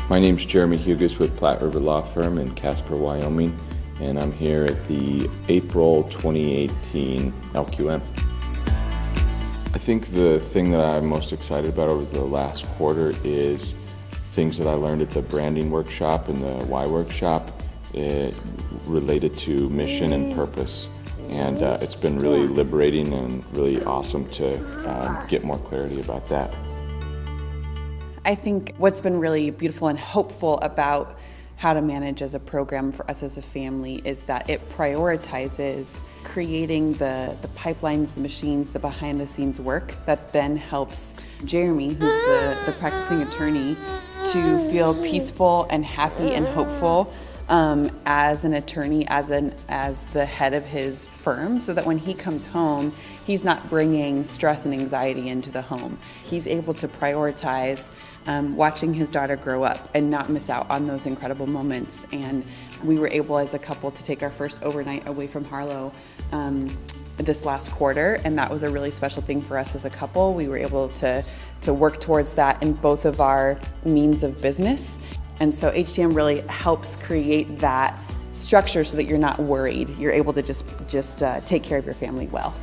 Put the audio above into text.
My name's Jeremy Hugus with Platte River Law Firm in Casper, Wyoming, and I'm here at the April 2018 LQM. I think the thing that I'm most excited about over the last quarter is things that I learned at the branding workshop and the Y workshop related to mission and purpose. And it's been really liberating and really awesome to get more clarity about that. I think what's been really beautiful and hopeful about how to manage as a program for us as a family is that it prioritizes creating the pipelines, the machines, the behind the scenes work that then helps Jeremy, who's the practicing attorney, to feel peaceful and happy and hopeful as an attorney, as the head of his firm, so that when he comes home, he's not bringing stress and anxiety into the home. He's able to prioritize watching his daughter grow up and not miss out on those incredible moments. And we were able as a couple to take our first overnight away from Harlow this last quarter, and that was a really special thing for us as a couple. We were able to work towards that in both of our means of business. And so HTM really helps create that structure so that you're not worried. You're able to just take care of your family well.